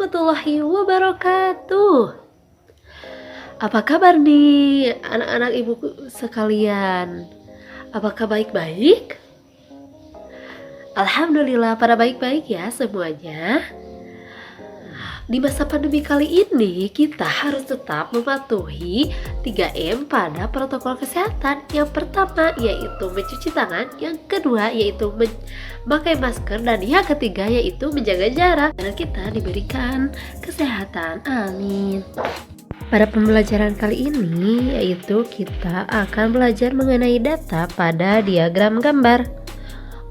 warahmatullahi wabarakatuh. Apa kabar nih anak-anak ibuku sekalian? Apakah baik-baik? Alhamdulillah pada baik-baik ya semuanya. Di masa pandemi kali ini kita harus tetap mematuhi 3M pada protokol kesehatan. Yang pertama yaitu mencuci tangan, yang kedua yaitu memakai masker, dan yang ketiga yaitu menjaga jarak agar kita diberikan kesehatan. Amin. Pada pembelajaran kali ini yaitu kita akan belajar mengenai data pada diagram gambar.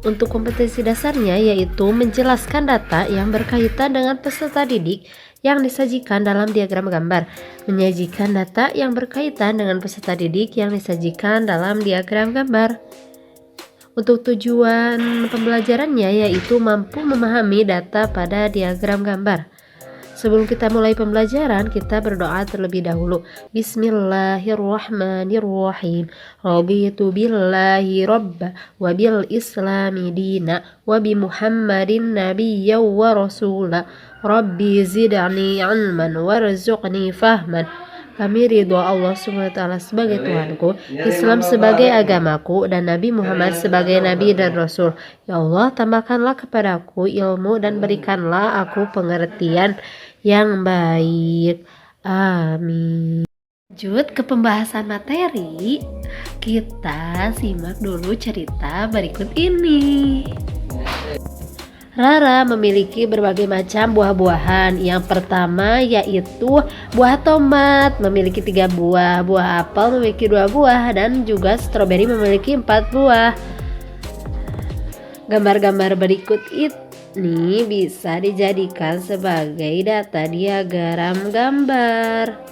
Untuk kompetensi dasarnya yaitu menjelaskan data yang berkaitan dengan peserta didik yang disajikan dalam diagram gambar. Menyajikan data yang berkaitan dengan peserta didik yang disajikan dalam diagram gambar. Untuk tujuan pembelajarannya yaitu mampu memahami data pada diagram gambar. Sebelum kita mulai pembelajaran, kita berdoa terlebih dahulu. Bismillahirrahmanirrahim. Raditu billahi rabba wa bil islami dina wa bi Muhammadin nabiyya wa rasula. Rabbi zidni ilman warzuqni fahman. Kami ridho Allah SWT sebagai Tuhanku, Islam sebagai agamaku, dan Nabi Muhammad sebagai Nabi dan Rasul. Ya Allah, tambahkanlah kepadaku ilmu dan berikanlah aku pengertian yang baik. Amin. Lanjut ke pembahasan materi, kita simak dulu cerita berikut ini. Rara memiliki berbagai macam buah-buahan. Yang pertama yaitu buah tomat memiliki 3 buah, buah apel memiliki 2 buah, dan juga stroberi memiliki 4 buah. Gambar-gambar berikut ini bisa dijadikan sebagai data diagram gambar.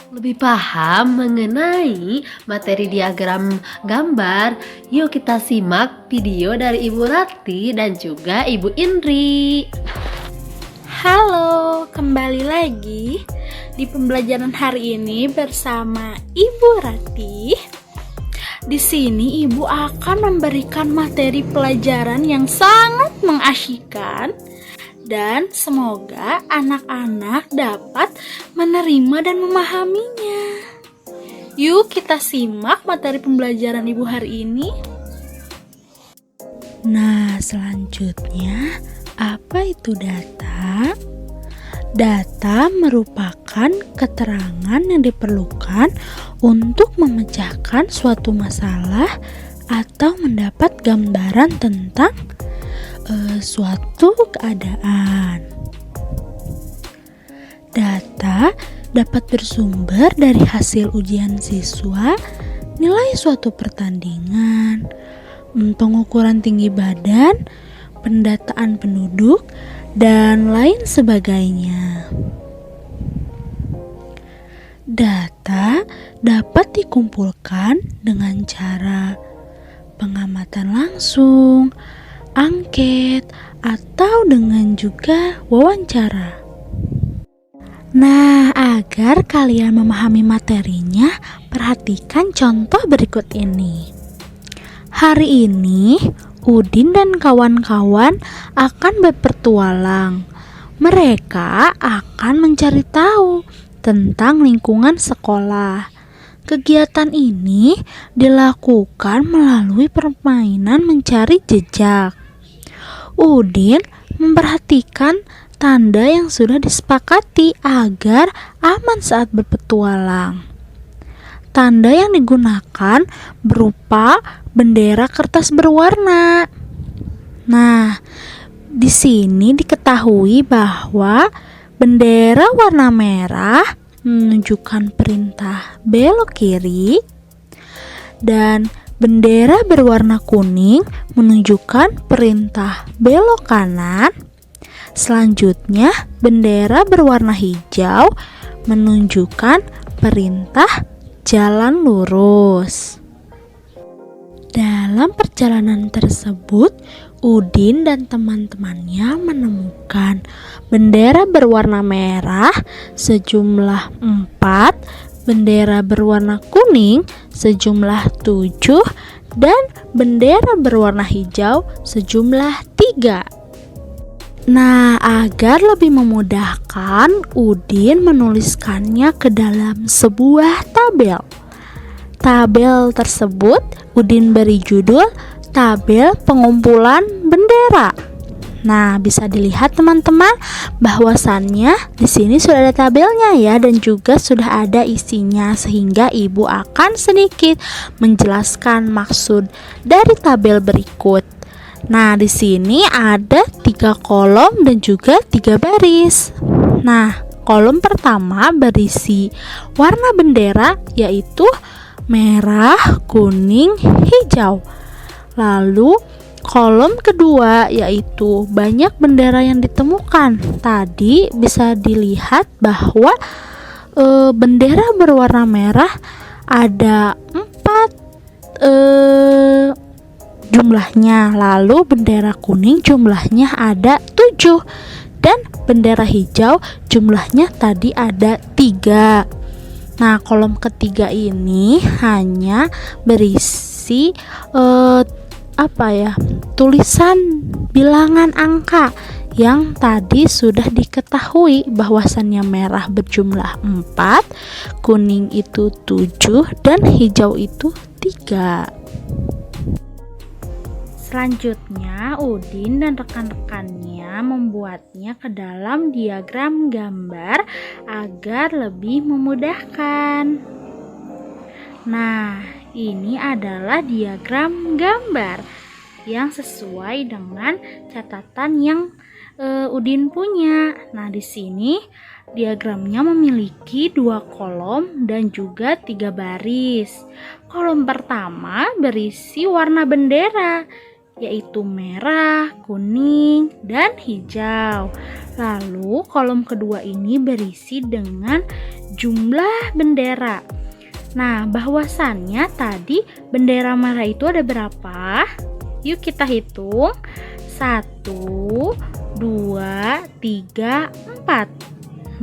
Lebih paham mengenai materi diagram gambar, yuk kita simak video dari Ibu Rati dan juga Ibu Indri. Halo, kembali lagi di pembelajaran hari ini bersama Ibu Rati. Di sini Ibu akan memberikan materi pelajaran yang sangat mengasyikkan dan semoga anak-anak dapat menerima dan memahaminya. Yuk kita simak materi pembelajaran Ibu hari ini. Nah, selanjutnya apa itu data? Data merupakan keterangan yang diperlukan untuk memecahkan suatu masalah atau mendapat gambaran tentang suatu keadaan. Data dapat bersumber dari hasil ujian siswa, nilai suatu pertandingan, pengukuran tinggi badan, pendataan penduduk, dan lain sebagainya. Data dapat dikumpulkan dengan cara pengamatan langsung, angket, atau dengan juga wawancara. Nah, agar kalian memahami materinya, perhatikan contoh berikut ini. Hari ini, Udin dan kawan-kawan akan berpetualang. Mereka akan mencari tahu tentang lingkungan sekolah. Kegiatan ini dilakukan melalui permainan mencari jejak. Udin memperhatikan tanda yang sudah disepakati agar aman saat berpetualang. Tanda yang digunakan berupa bendera kertas berwarna. Nah, di sini diketahui bahwa bendera warna merah menunjukkan perintah belok kiri, dan bendera berwarna kuning menunjukkan perintah belok kanan. Selanjutnya, bendera berwarna hijau menunjukkan perintah jalan lurus. Dalam perjalanan tersebut, Udin dan teman-temannya menemukan bendera berwarna merah sejumlah 4, bendera berwarna kuning sejumlah 7, dan bendera berwarna hijau sejumlah 3. Nah, agar lebih memudahkan, Udin menuliskannya ke dalam sebuah tabel. Tabel tersebut Udin beri judul Tabel Pengumpulan Bendera. Nah, bisa dilihat teman-teman bahwasannya di sini sudah ada tabelnya ya, dan juga sudah ada isinya, sehingga ibu akan sedikit menjelaskan maksud dari tabel berikut. Nah, di sini ada 3 kolom dan juga 3 baris. Nah, kolom pertama berisi warna bendera, yaitu merah, kuning, hijau. Lalu kolom kedua yaitu banyak bendera yang ditemukan. Tadi bisa dilihat bahwa bendera berwarna merah ada 4 jumlahnya. Lalu bendera kuning jumlahnya ada 7, dan bendera hijau jumlahnya tadi ada 3. Nah, kolom ketiga ini hanya berisi tulisan bilangan angka yang tadi sudah diketahui bahwasannya merah berjumlah 4, kuning itu 7, dan hijau itu 3. Selanjutnya, Udin dan rekan-rekannya membuatnya ke dalam diagram gambar agar lebih memudahkan. Nah, ini adalah diagram gambar yang sesuai dengan catatan yang Udin punya. Nah, di sini diagramnya memiliki 2 kolom dan juga 3 baris. Kolom pertama berisi warna bendera, yaitu merah, kuning, dan hijau. Lalu kolom kedua ini berisi dengan jumlah bendera. Nah, bahwasannya tadi bendera merah itu ada berapa? Yuk kita hitung. 1, 2, 3, 4.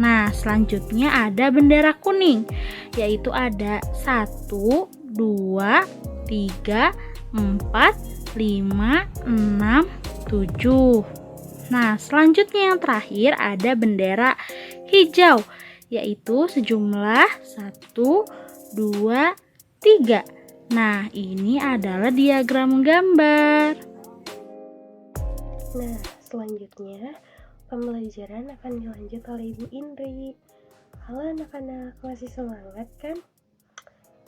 Nah, selanjutnya ada bendera kuning, yaitu ada 1, 2, 3, 4, 5, 6, 7. Nah, selanjutnya yang terakhir ada bendera hijau, yaitu sejumlah 1, 2, 3. Nah, ini adalah diagram gambar. Nah, selanjutnya pembelajaran akan dilanjut oleh Ibu Indri. Halo anak-anak, masih semangat kan?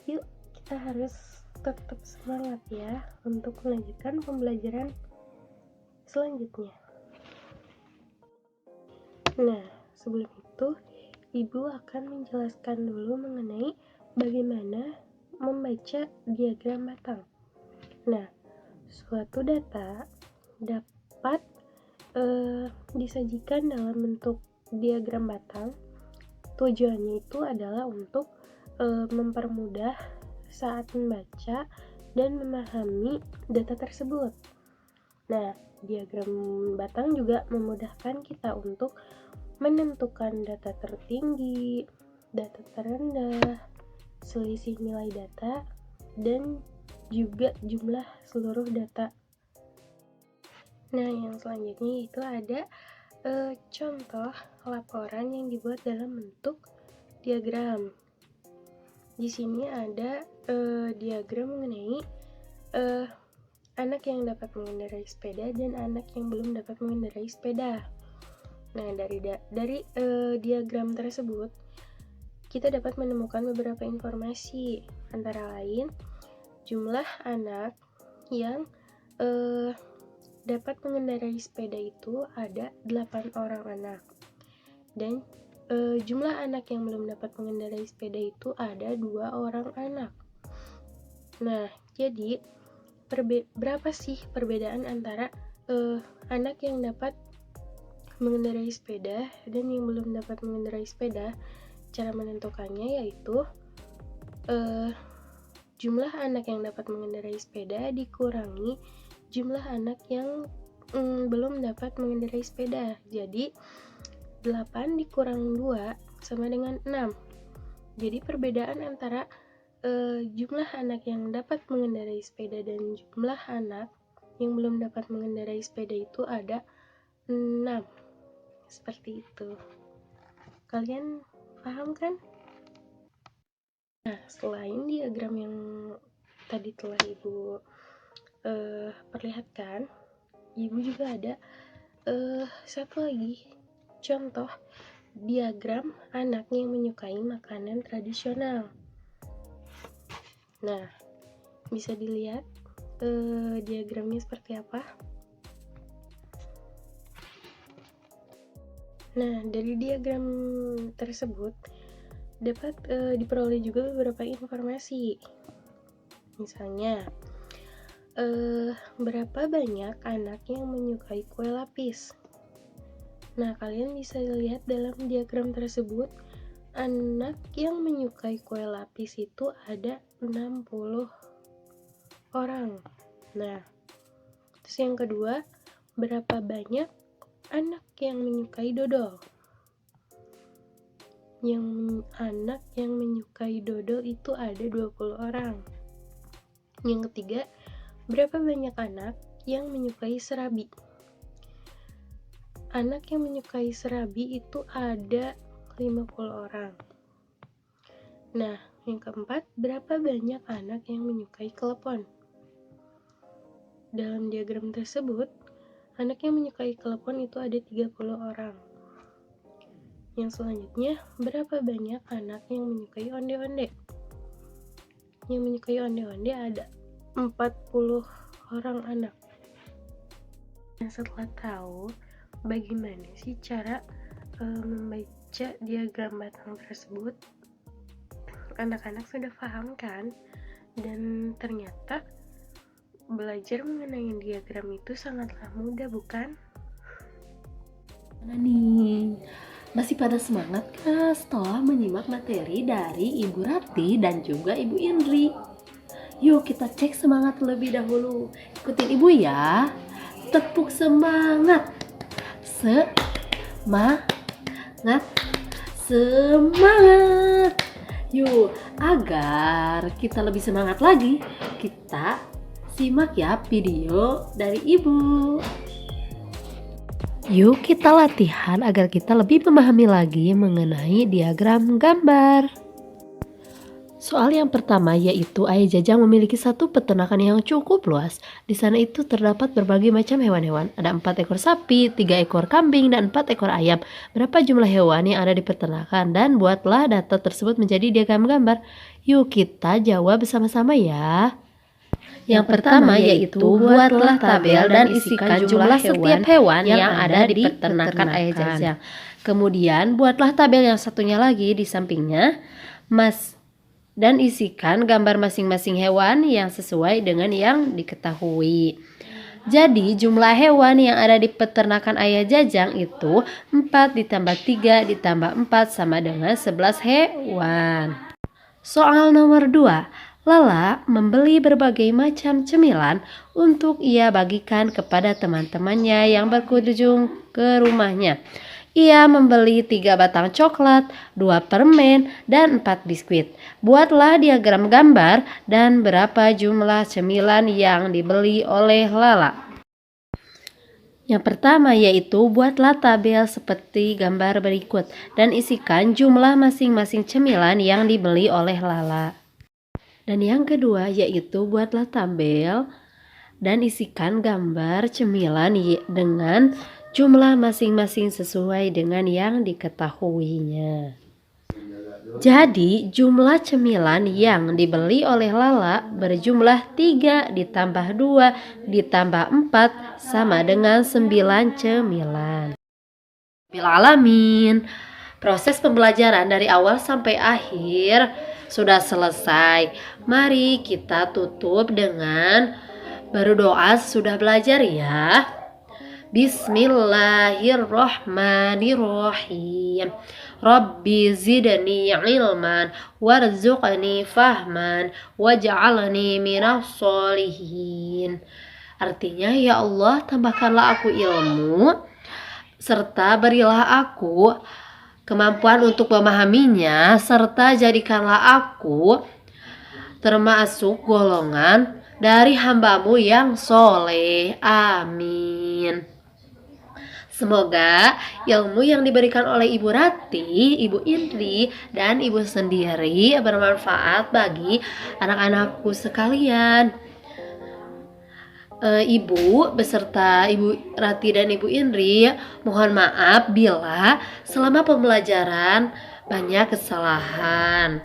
Yuk, kita harus tetap semangat ya untuk melanjutkan pembelajaran selanjutnya. Nah, sebelum itu Ibu akan menjelaskan dulu mengenai bagaimana membaca diagram batang. Nah, suatu data dapat disajikan dalam bentuk diagram batang. Tujuannya itu adalah untuk mempermudah saat membaca dan memahami data tersebut. Nah, diagram batang juga memudahkan kita untuk menentukan data tertinggi, data terendah, selisih nilai data, dan juga jumlah seluruh data. Nah, yang selanjutnya itu ada contoh laporan yang dibuat dalam bentuk diagram. Di sini ada diagram mengenai anak yang dapat mengendarai sepeda dan anak yang belum dapat mengendarai sepeda. Nah, dari diagram tersebut kita dapat menemukan beberapa informasi, antara lain jumlah anak yang dapat mengendarai sepeda itu ada 8 orang anak, dan jumlah anak yang belum dapat mengendarai sepeda itu ada 2 orang anak. Nah, jadi berapa sih perbedaan antara anak yang dapat mengendarai sepeda dan yang belum dapat mengendarai sepeda? Cara menentukannya yaitu jumlah anak yang dapat mengendarai sepeda dikurangi jumlah anak yang belum dapat mengendarai sepeda. Jadi 8 dikurang 2 sama dengan 6. Jadi perbedaan antara jumlah anak yang dapat mengendarai sepeda dan jumlah anak yang belum dapat mengendarai sepeda itu ada 6. Seperti itu. Kalian paham kan? Nah, selain diagram yang tadi telah Ibu perlihatkan, Ibu juga ada satu lagi contoh diagram anak yang menyukai makanan tradisional. Nah, bisa dilihat diagramnya seperti apa. Nah, dari diagram tersebut dapat diperoleh juga beberapa informasi. Misalnya, berapa banyak anak yang menyukai kue lapis? Nah, kalian bisa lihat dalam diagram tersebut, anak yang menyukai kue lapis itu ada 60 orang. Nah, terus yang kedua, berapa banyak anak yang menyukai dodol? Anak yang menyukai dodol itu ada 20 orang. Yang ketiga, berapa banyak anak yang menyukai serabi? Anak yang menyukai serabi itu ada 50 orang. Nah, yang keempat, berapa banyak anak yang menyukai klepon? Dalam diagram tersebut, anak yang menyukai klepon itu ada 30 orang. Yang selanjutnya, berapa banyak anak yang menyukai onde-onde? Yang menyukai onde-onde ada 40 orang anak. Nah, setelah tahu bagaimana sih cara membaca diagram batang tersebut, anak-anak sudah paham kan? Dan ternyata belajar mengenai diagram itu sangatlah mudah, bukan? Mana nih? Masih pada semangat kah setelah menyimak materi dari Ibu Rati dan juga Ibu Indri? Yuk kita cek semangat terlebih dahulu. Ikutin Ibu ya. Tepuk semangat. Semangat. Semangat. Yuk, agar kita lebih semangat lagi, kita simak ya video dari Ibu. Yuk kita latihan agar kita lebih memahami lagi mengenai diagram gambar. Soal yang pertama yaitu Ayah Jajang memiliki satu peternakan yang cukup luas. Di sana itu terdapat berbagai macam hewan-hewan. Ada 4 ekor sapi, 3 ekor kambing, dan 4 ekor ayam. Berapa jumlah hewan yang ada di peternakan? Dan buatlah data tersebut menjadi diagram gambar. Yuk kita jawab bersama-sama ya. Yang pertama yaitu buatlah tabel dan isikan jumlah setiap hewan yang ada di peternakan Ayah Jajang. Kemudian buatlah tabel yang satunya lagi di sampingnya, dan isikan gambar masing-masing hewan yang sesuai dengan yang diketahui. Jadi jumlah hewan yang ada di peternakan Ayah Jajang itu 4 ditambah 3 ditambah 4 sama dengan 11 hewan. Soal nomor 2. Lala membeli berbagai macam cemilan untuk ia bagikan kepada teman-temannya yang berkunjung ke rumahnya. Ia membeli 3 batang coklat, 2 permen, dan 4 biskuit. Buatlah diagram gambar dan berapa jumlah cemilan yang dibeli oleh Lala. Yang pertama yaitu buatlah tabel seperti gambar berikut dan isikan jumlah masing-masing cemilan yang dibeli oleh Lala. Dan yang kedua yaitu buatlah tabel dan isikan gambar cemilan dengan jumlah masing-masing sesuai dengan yang diketahuinya. Jadi jumlah cemilan yang dibeli oleh Lala berjumlah 3 ditambah 2 ditambah 4 sama dengan 9 cemilan. Bilalamin, proses pembelajaran dari awal sampai akhir sudah selesai. Mari kita tutup dengan berdoa sudah belajar ya. Bismillahirrahmanirrahim. Rabbi zidni ilman warzuqni fahman waj'alni minas sholihin. Artinya, ya Allah, tambahkanlah aku ilmu serta berilah aku kemampuan untuk memahaminya, serta jadikanlah aku termasuk golongan dari hamba-Mu yang soleh. Amin. Semoga ilmu yang diberikan oleh Ibu Rati, Ibu Indri, dan Ibu sendiri bermanfaat bagi anak-anakku sekalian. Ibu beserta Ibu Rati dan Ibu Indri mohon maaf bila selama pembelajaran banyak kesalahan.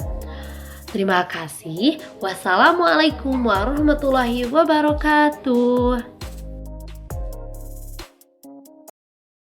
Terima kasih. Wassalamualaikum warahmatullahi wabarakatuh.